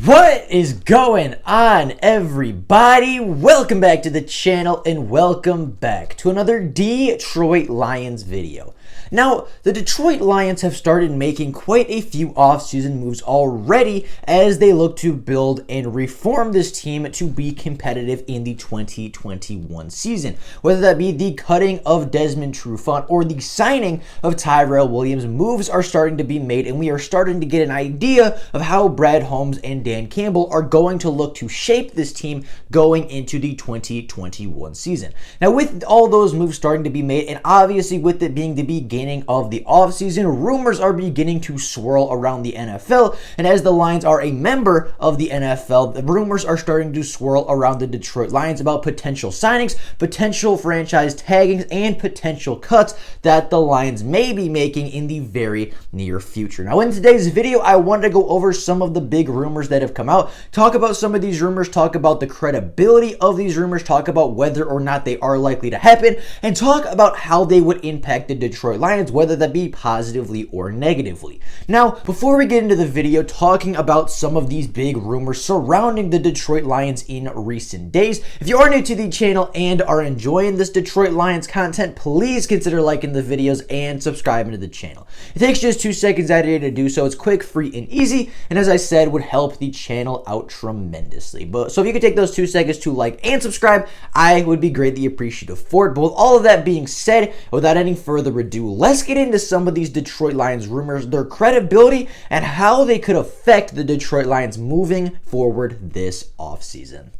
What is going on, everybody? Welcome back to the channel and welcome back to another Detroit Lions video. Now, the Detroit Lions have started making quite a few offseason moves already as they look to build and reform this team to be competitive in the 2021 season. Whether that be the cutting of Desmond Trufant or the signing of Tyrell Williams, moves are starting to be made and we are starting to get an idea of how Brad Holmes and Dan Campbell are going to look to shape this team going into the 2021 season. Now, with all those moves starting to be made, and obviously with it being the beginning of the offseason, rumors are beginning to swirl around the NFL, and as the Lions are a member of the NFL, the rumors are starting to swirl around the Detroit Lions about potential signings, potential franchise taggings, and potential cuts that the Lions may be making in the very near future. Now, in today's video, I wanted to go over some of the big rumors that have come out, talk about some of these rumors, talk about the credibility of these rumors, talk about whether or not they are likely to happen, and talk about how they would impact the Detroit Lions, whether that be positively or negatively. Now, before we get into the video talking about some of these big rumors surrounding the Detroit Lions in recent days, if you are new to the channel and are enjoying this Detroit Lions content, please consider liking the videos and subscribing to the channel. It takes just 2 seconds out of your day to do so. It's quick, free, and easy, and as I said, would help the channel out tremendously. So if you could take those 2 seconds to like and subscribe, I would be greatly appreciative for it. But with all of that being said, without any further ado, let's get into some of these Detroit Lions rumors, their credibility, and how they could affect the Detroit Lions moving forward this offseason.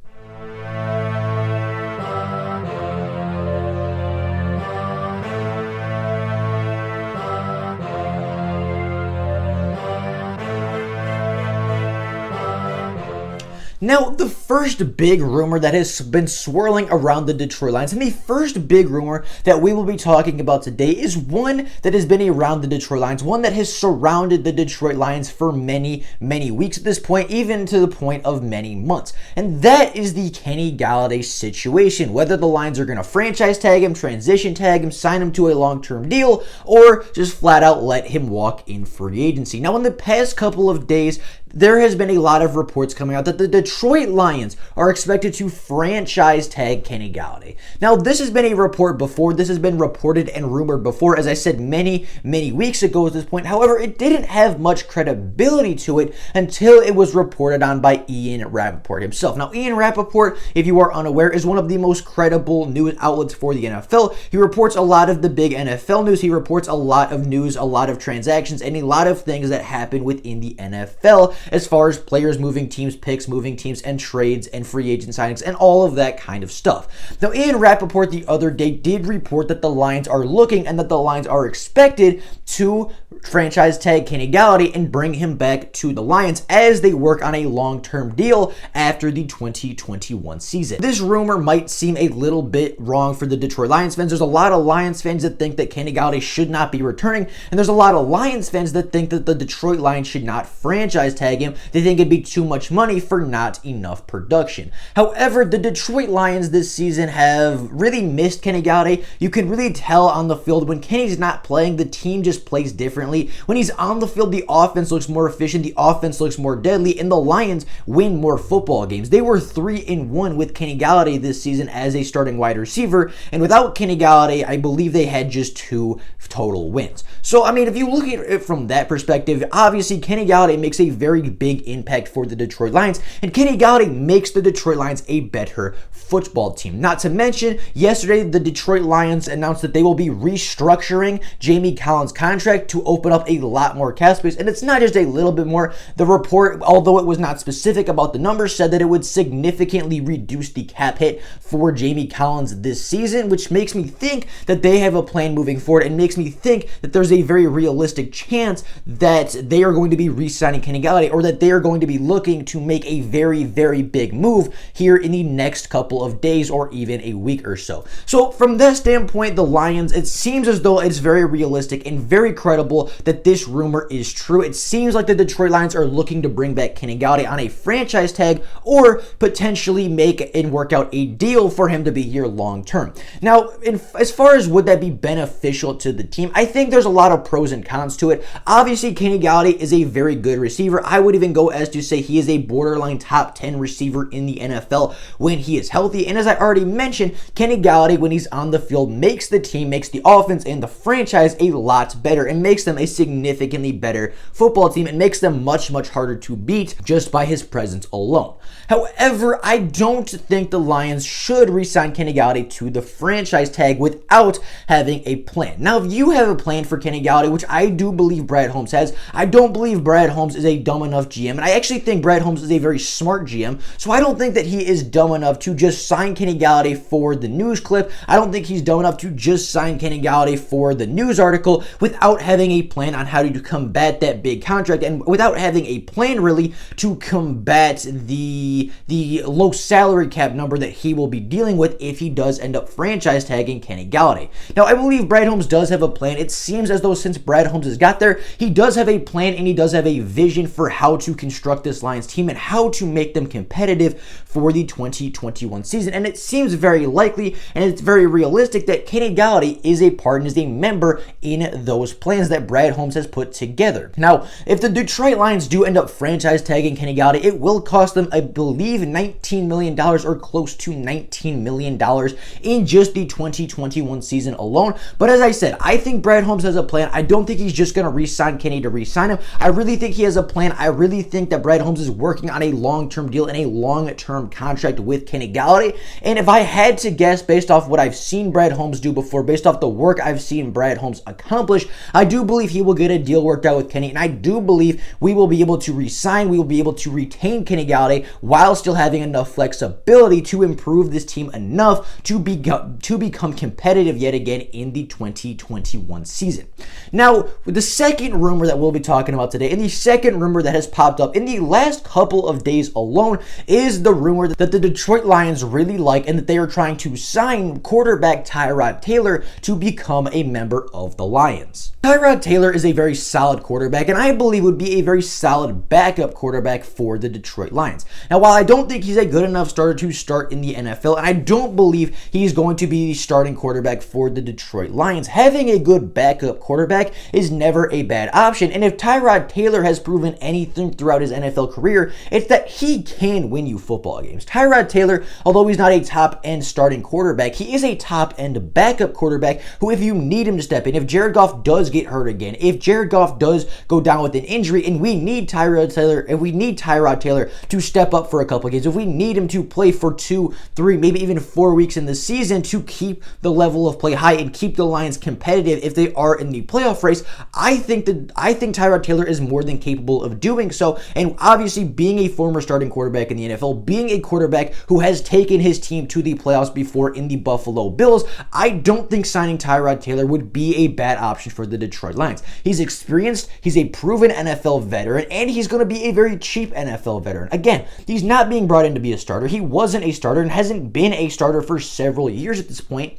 Now, the first big rumor that has been swirling around the Detroit Lions, and the first big rumor that we will be talking about today is one that has been around the Detroit Lions, one that has surrounded the Detroit Lions for many weeks at this point, even to the point of many months. And that is the Kenny Golladay situation. Whether the Lions are going to franchise tag him, transition tag him, sign him to a long-term deal, or just flat out let him walk in free agency. Now, in the past couple of days, there has been a lot of reports coming out that the Detroit Lions are expected to franchise tag Kenny Golladay. Now, this has been a report before. This has been reported and rumored before, as I said many weeks ago at this point. However, it didn't have much credibility to it until it was reported on by Ian Rapoport himself. Now, Ian Rapoport, if you are unaware, is one of the most credible news outlets for the NFL. He reports a lot of the big NFL news. He reports a lot of news, a lot of transactions, and a lot of things that happen within the NFL as far as players moving teams, picks moving teams, and trades and free agent signings and all of that kind of stuff. Now, Ian Rapoport the other day did report that the Lions are looking and that the Lions are expected to franchise tag Kenny Golladay and bring him back to the Lions as they work on a long-term deal after the 2021 season. This rumor might seem a little bit wrong for the Detroit Lions fans. There's a lot of Lions fans that think that Kenny Golladay should not be returning, and there's a lot of Lions fans that think that the Detroit Lions should not franchise tag him. They think it'd be too much money for not enough production. However, the Detroit Lions this season have really missed Kenny Golladay. You can really tell on the field when Kenny's not playing, the team just plays differently. When he's on the field, the offense looks more efficient, the offense looks more deadly, and the Lions win more football games. They were 3-1 with Kenny Golladay this season as a starting wide receiver, and without Kenny Golladay, I believe they had just 2 total wins. So, I mean, if you look at it from that perspective, obviously Kenny Golladay makes a very big impact for the Detroit Lions, and Kenny Golladay makes the Detroit Lions a better football team. Not to mention, yesterday the Detroit Lions announced that they will be restructuring Jamie Collins' contract to open up a lot more cap space, and it's not just a little bit more. The report, although it was not specific about the numbers, said that it would significantly reduce the cap hit for Jamie Collins this season, which makes me think that they have a plan moving forward and makes me think that there's a very realistic chance that they are going to be re-signing Kenny Golladay, or that they are going to be looking to make a very big move here in the next couple of days or even a week or so. So from that standpoint, the Lions, it seems as though it's very realistic and very credible that this rumor is true. It seems like the Detroit Lions are looking to bring back Kenny Golladay on a franchise tag or potentially make and work out a deal for him to be here long term. Now, as far as would that be beneficial to the team, I think there's a lot of pros and cons to it. Obviously, Kenny Golladay is a very good receiver. I would even go as to say he is a borderline top 10 receiver in the NFL when he is healthy. And as I already mentioned, Kenny Golladay, when he's on the field, makes the team, makes the offense and the franchise a lot better and makes them a significantly better football team and makes them much, much harder to beat just by his presence alone. However, I don't think the Lions should re-sign Kenny Golladay to the franchise tag without having a plan. Now, if you have a plan for Kenny Golladay, which I do believe Brad Holmes has, I don't believe Brad Holmes is a dumb enough GM, and I actually think Brad Holmes is a very smart GM, so I don't think that he is dumb enough to just sign Kenny Golladay for the news clip. I don't think he's dumb enough to just sign Kenny Golladay for the news article without having a plan on how to combat that big contract and without having a plan really to combat the low salary cap number that he will be dealing with if he does end up franchise tagging Kenny Golladay. Now, I believe Brad Holmes does have a plan. It seems as though since Brad Holmes has got there, he does have a plan and he does have a vision for how to construct this Lions team and how to make them competitive for the 2021 season. And it seems very likely and it's very realistic that Kenny Golladay is a part and is a member in those plans that Brad Holmes has put together. Now, if the Detroit Lions do end up franchise tagging Kenny Golladay, it will cost them, I believe, $19 million or close to $19 million in just the 2021 season alone. But as I said, I think Brad Holmes has a plan. I don't think he's just going to re-sign Kenny to re-sign him. I really think he has a plan. I really think that Brad Holmes is working on a long-term deal and a long-term contract with Kenny Golladay. And if I had to guess based off what I've seen Brad Holmes do before, based off the work I've seen Brad Holmes accomplish, I do believe he will get a deal worked out with Kenny, and I do believe we will be able to re-sign, we will be able to retain Kenny Golladay while still having enough flexibility to improve this team enough to become competitive yet again in the 2021 season. Now, the second rumor that we'll be talking about today, and the second rumor that has popped up in the last couple of days alone, is the rumor that the Detroit Lions really like and that they are trying to sign quarterback Tyrod Taylor to become a member of the Lions. Tyrod Taylor is a very solid quarterback, and I believe would be a very solid backup quarterback for the Detroit Lions. Now, while I don't think he's a good enough starter to start in the NFL, and I don't believe he's going to be the starting quarterback for the Detroit Lions, having a good backup quarterback is never a bad option. And if Tyrod Taylor has proven anything throughout his NFL career, it's that he can win you football games. Tyrod Taylor, although he's not a top-end starting quarterback, he is a top-end backup quarterback who, if you need him to step in, if Jared Goff does get hurt again, if Jared Goff does go down with an injury and we need Tyrod Taylor to step up for a couple of games, if we need him to play for 2, 3, maybe even 4 weeks in the season to keep the level of play high and keep the Lions competitive if they are in the playoff race, I think Tyrod Taylor is more than capable of doing so. And obviously, being a former starting quarterback in the NFL, being a quarterback who has taken his team to the playoffs before in the Buffalo Bills, I don't think signing Tyrod Taylor would be a bad option for the Detroit Lions. He's experienced, he's a proven NFL veteran, and he's going to be a very cheap NFL veteran. Again, he's not being brought in to be a starter. He wasn't a starter and hasn't been a starter for several years at this point.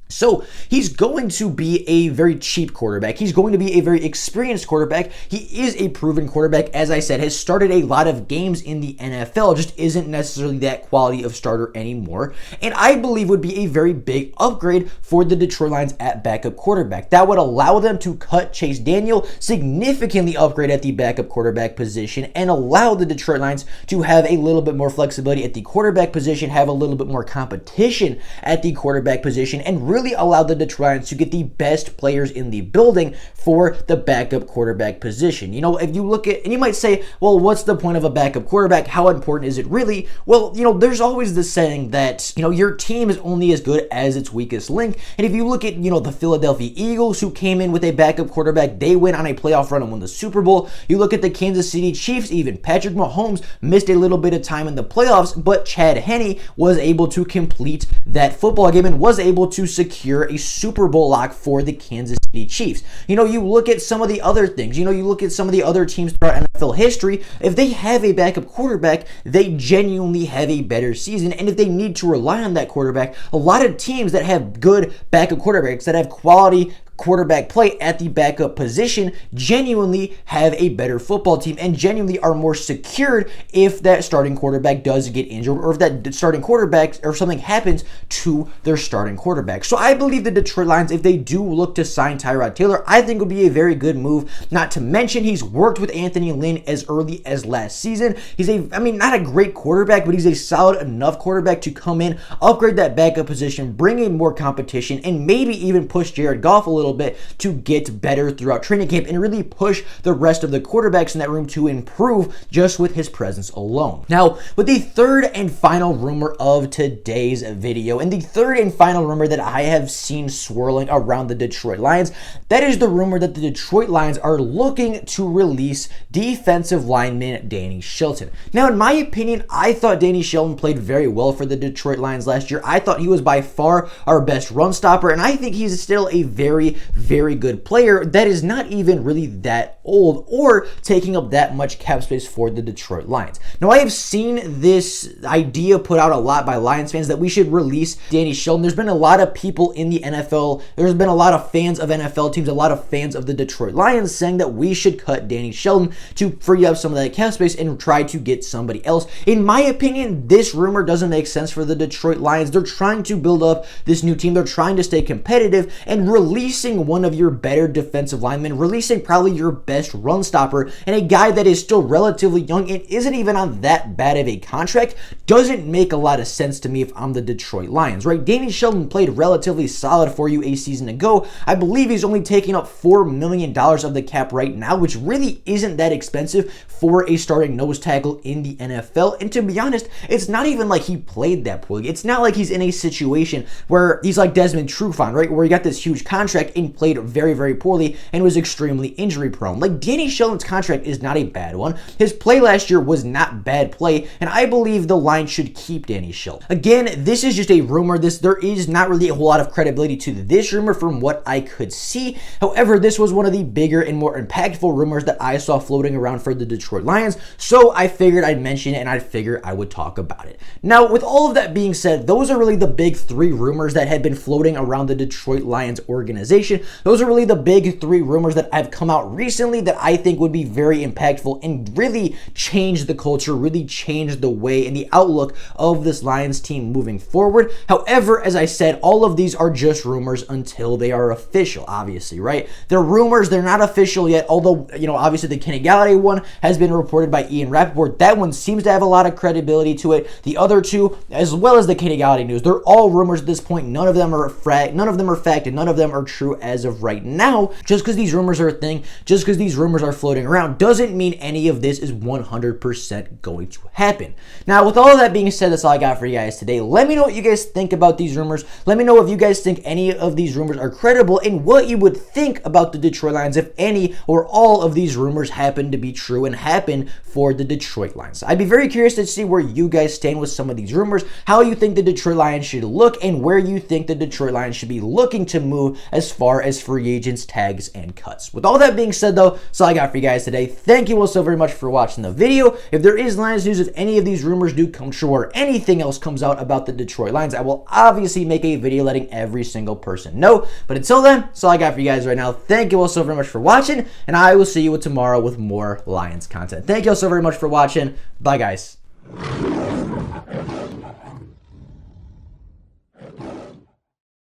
So he's going to be a very cheap quarterback. He's going to be a very experienced quarterback. He is a proven quarterback, as I said, has started a lot of games in the NFL, just isn't necessarily that quality of starter anymore. And I believe would be a very big upgrade for the Detroit Lions at backup quarterback. That would allow them to cut Chase Daniel, significantly upgrade at the backup quarterback position, and allow the Detroit Lions to have a little bit more flexibility at the quarterback position, have a little bit more competition at the quarterback position, and really allow the Detroit Lions to get the best players in the building for the backup quarterback position. You know, if you look at, and you might say, well, what's the point of a backup quarterback? How important is it really? Well, you know, there's always this saying that, you know, your team is only as good as its weakest link. And if you look at, you know, the Philadelphia Eagles, who came in with a backup quarterback, they went on a playoff run and won the Super Bowl. You look at the Kansas City Chiefs, even Patrick Mahomes missed a little bit of time in the playoffs, but Chad Henne was able to complete that football game and was able to secure a Super Bowl lock for the Kansas City Chiefs. You know, you look at some of the other things, you look at some of the other teams throughout NFL history, if they have a backup quarterback, they genuinely have a better season. And if they need to rely on that quarterback, a lot of teams that have good backup quarterbacks, that have quality quarterback play at the backup position genuinely have a better football team and genuinely are more secured if that starting quarterback does get injured or if that starting quarterback or something happens to their starting quarterback. So I believe the Detroit Lions, if they do look to sign Tyrod Taylor, I think would be a very good move. Not to mention he's worked with Anthony Lynn as early as last season. He's not a great quarterback, but he's a solid enough quarterback to come in, upgrade that backup position, bring in more competition, and maybe even push Jared Goff a little bit to get better throughout training camp and really push the rest of the quarterbacks in that room to improve just with his presence alone. Now, with the third and final rumor of today's video, and the third and final rumor that I have seen swirling around the Detroit Lions, that is the rumor that the Detroit Lions are looking to release defensive lineman Danny Shelton. Now, in my opinion, I thought Danny Shelton played very well for the Detroit Lions last year. I thought he was by far our best run stopper, and I think he's still a very, very good player that is not even really that old or taking up that much cap space for the Detroit Lions. Now, I have seen this idea put out a lot by Lions fans that we should release Danny Shelton. There's been a lot of people in the NFL, there's been a lot of fans of NFL teams, a lot of fans of the Detroit Lions saying that we should cut Danny Shelton to free up some of that cap space and try to get somebody else. In my opinion, this rumor doesn't make sense for the Detroit Lions. They're trying to build up this new team. They're trying to stay competitive, and releasing one of your better defensive linemen, releasing probably your best run stopper, and a guy that is still relatively young and isn't even on that bad of a contract doesn't make a lot of sense to me if I'm the Detroit Lions, right? Danny Shelton played relatively solid for you a season ago. I believe he's only taking up $4 million of the cap right now, which really isn't that expensive for a starting nose tackle in the NFL. And to be honest, it's not even like he played that poorly. It's not like he's in a situation where he's like Desmond Trufant, right? Where he got this huge contract and played very, very poorly and was extremely injury prone. Like, Danny Shelton's contract is not a bad one. His play last year was not bad play, and I believe the Lions should keep Danny Shelton. Again, this is just a rumor. There is not really a whole lot of credibility to this rumor from what I could see. However, this was one of the bigger and more impactful rumors that I saw floating around for the Detroit Lions, so I figured I'd mention it and I figured I would talk about it. Now, with all of that being said, those are really the big three rumors that have been floating around the Detroit Lions organization. Those are really the big three rumors that have come out recently that I think would be very impactful and really change the culture, really change the way and the outlook of this Lions team moving forward. However, as I said, all of these are just rumors until they are official, obviously, right? They're rumors, they're not official yet, although, obviously the Kenny Golladay one has been reported by Ian Rappaport. That one seems to have a lot of credibility to it. The other two, as well as the Kenny Golladay news, they're all rumors at this point. None of them are fact, and none of them are true as of right now. Just because these rumors are a thing, just because these rumors are floating around, doesn't mean any of this is 100% going to happen. Now, with all of that being said, that's all I got for you guys today. Let me know what you guys think about these rumors. Let me know if you guys think any of these rumors are credible and what you would think about the Detroit Lions if any or all of these rumors happen to be true and happen for the Detroit Lions. I'd be very curious to see where you guys stand with some of these rumors, how you think the Detroit Lions should look, and where you think the Detroit Lions should be looking to move as far as free agents, tags, and cuts. With all that being said, though, that's all I got for you guys today. Thank you all so very much for watching the video. If there is Lions news, if any of these rumors do come true or anything else comes out about the Detroit Lions, I will obviously make a video letting every single person know. But until then, that's all I got for you guys right now. Thank you all so very much for watching, and I will see you tomorrow with more Lions content. Thank you all so very much for watching. Bye, guys.